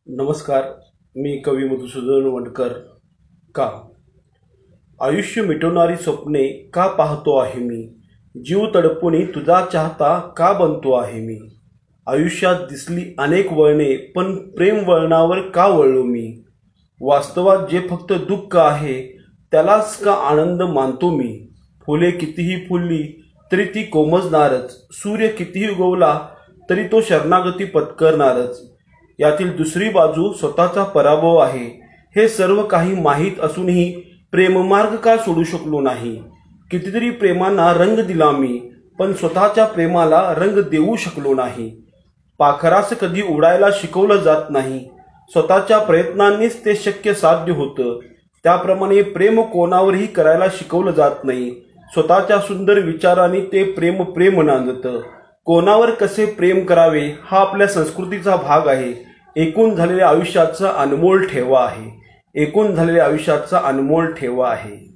नमस्कार. मी कवी मधुसूदन वंडकर. का आयुष्य मिटवणारी स्वप्ने का पाहतो आहे मी, जीव तडपुनी तुझा चाहता का बनतो आहे मी. आयुष्यात दिसली अनेक वळणे, पण प्रेम वळणावर का वळलो मी. वास्तवात जे फक्त दुःख आहे त्यालाच का आनंद मानतो मी. फुले कितीही फुलली तरी ती कोमजणारच, सूर्य कितीही उगवला तरी तो शरणागती पत्करणारच. यातील दुसरी बाजू स्वतःचा पराभव आहे. हे सर्व काही माहीत असूनही प्रेममार्ग का सोडू शकलो नाही. कितीतरी प्रेमांना रंग दिला मी, पण स्वतःच्या प्रेमाला रंग देऊ शकलो नाही. पाखरास कधी उडायला शिकवलं जात नाही, स्वतःच्या प्रयत्नांनीच ते शक्य साध्य होतं. त्याप्रमाणे प्रेम कोणावरही करायला शिकवलं जात नाही, स्वतःच्या सुंदर विचारांनी ते प्रेम नांदतं. कोणावर कसे प्रेम करावे हा आपल्या संस्कृतीचा भाग आहे. एकूण झालेल्या आयुष्याचा अनमोल ठेवा आहे.